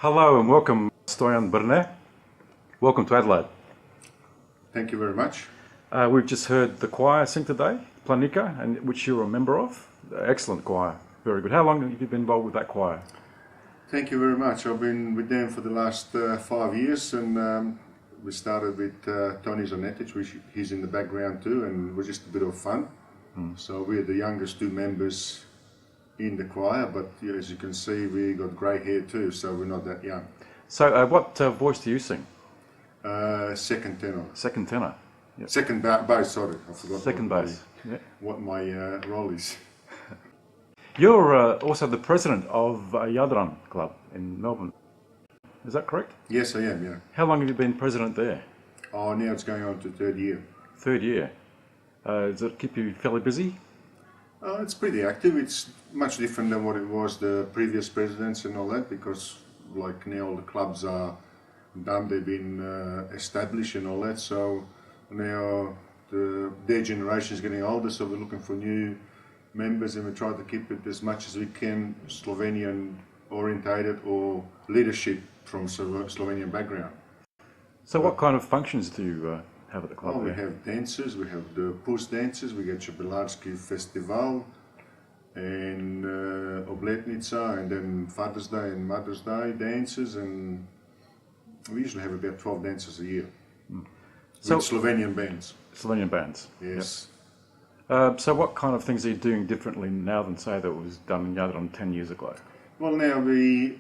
Hello and welcome, Stojan Brne. Welcome to Adelaide. Thank you very much. We've just heard the choir sing today, Planica, and which you're a member of. Excellent choir, very good. How long have you been involved with that choir? Thank you very much. I've been with them for the last 5 years, and we started with Tony Zanetic, which he's in the background too, and it was just a bit of fun. So we're the youngest two members in the choir, but as you can see, we got grey hair too, so we're not that young. So what voice do you sing? Second tenor. Second tenor. Yep. Second bass, sorry, I forgot. Second bass. What my role is. You're also the president of Jadran Club in Melbourne. Is that correct? Yes, I am, yeah. How long have you been president there? Oh, now it's going on to third year. Third year. Does it keep you fairly busy? It's pretty active. It's much different than what it was the previous presidents and all that, because like now all the clubs are done, they've been established and all that, so now their generation is getting older, so we're looking for new members, and we try to keep it as much as we can Slovenian orientated or leadership from Slovenian background. So what kind of functions do you have at the club? Oh, we have dances, we have the Puss dances, we get Jadran Festival and Obletnica, and then Father's Day and Mother's Day dances, and we usually have about 12 dances a year. So, with Slovenian bands. Slovenian bands? Yes. Yep. So what kind of things are you doing differently now than say that was done in Jadran 10 years ago? Well, now we're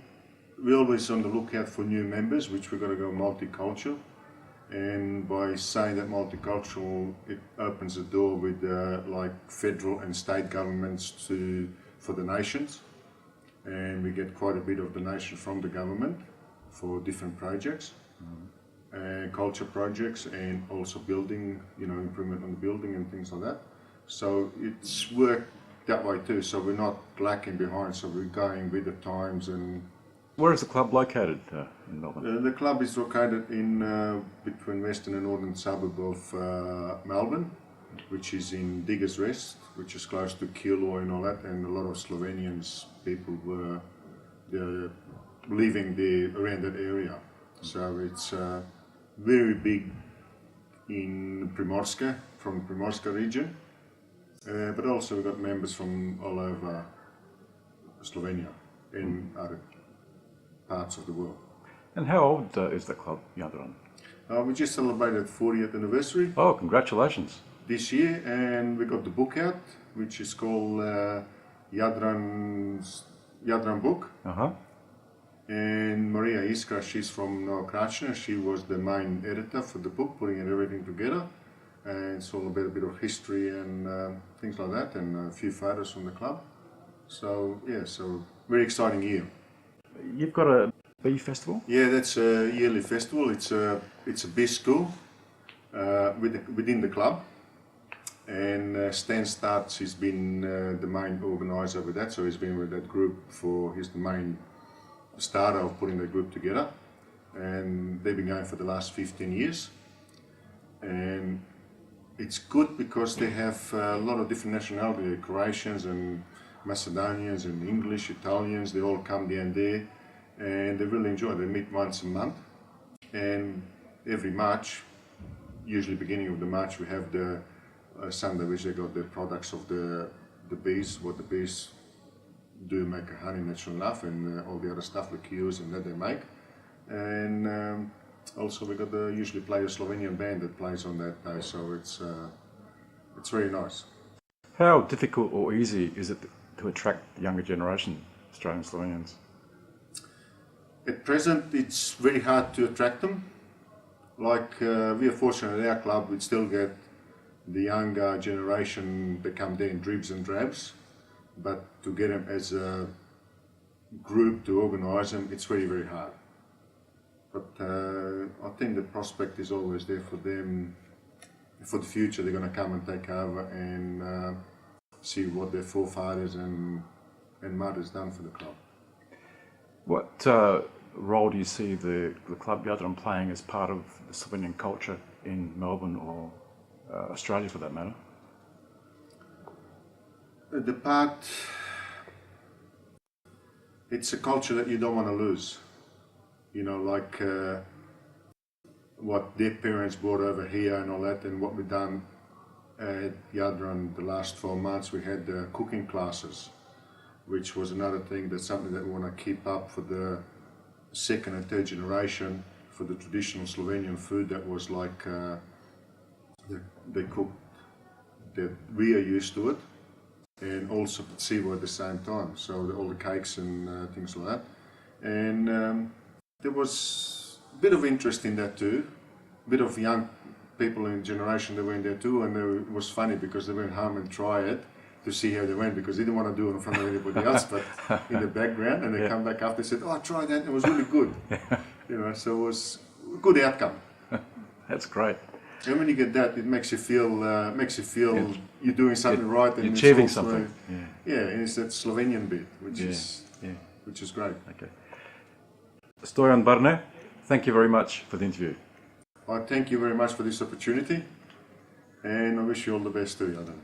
always on the lookout for new members, which we've got to go multicultural. And by saying that multicultural, it opens the door with like federal and state governments for the nations. And we get quite a bit of donation from the government for different projects. Culture projects, and also building, improvement on the building and things like that. So it's worked that way too, so we're not lacking behind, so we're going with the times. And where is the club located in Melbourne? The club is located in between western and northern suburb of Melbourne, which is in Diggers Rest, which is close to Kilroy and all that, and a lot of Slovenians people were living there around that area. So it's very big in Primorska, from the Primorska region, but also we've got members from all over Slovenia and other parts of the world. And how old is the club, Jadran? We just celebrated 40th anniversary. Oh, congratulations. This year, and we got the book out, which is called Jadran Book. And Maria Iskra, she's from Kračna, she was the main editor for the book, putting everything together. And it's all about a bit of history and things like that, and a few photos from the club. So, yeah, so very exciting year. You've got a bee festival? Yeah, that's a yearly festival. It's a bee school within the club. And Stan Starts, he's been the main organizer with that, so he's been with that group he's the main starter of putting the group together, and they've been going for the last 15 years. And it's good because they have a lot of different nationalities, Croatians and Macedonians and English, Italians, they all come down there and they really enjoy it. They meet once a month, and every March, usually beginning of the March, we have the Sunday which they got the products of the bees, what the bees do make a honey natural enough, and all the other stuff, liqueurs and that they make. And also we got usually play a Slovenian band that plays on that day, so it's very nice. How difficult or easy is it to attract the younger generation, Australian Slovenians? At present it's very hard to attract them. Like we are fortunate at our club, we still get the younger generation that come there in dribs and drabs. But to get them as a group, to organise them, it's very, very hard. But I think the prospect is always there for them. For the future, they're going to come and take over and see what their forefathers and mothers done for the club. What role do you see the club Jadran playing as part of the Slovenian culture in Melbourne or Australia for that matter? The part, it's a culture that you don't want to lose. you know, like what their parents brought over here and all that, and what we've done at Jadran the last 4 months. We had cooking classes, which was another thing. That's something that we want to keep up for the second and third generation, for the traditional Slovenian food that was like they cooked, that we are used to it, and also placebo at the same time. So all the cakes and things like that. And there was a bit of interest in that too, a bit of young people in generation that went there too, and it was funny because they went home and tried it to see how they went, because they didn't want to do it in front of anybody else, but in the background, and they come back after and said, "Oh, I tried that, it was really good." You know, so it was a good outcome. That's great. And when you get that, it makes you feel you're doing something right, and you're it's achieving also, something. and it's that Slovenian bit, which is great. Okay. Stojan Brne, thank you very much for the interview. I thank you very much for this opportunity, and I wish you all the best too, Jadran.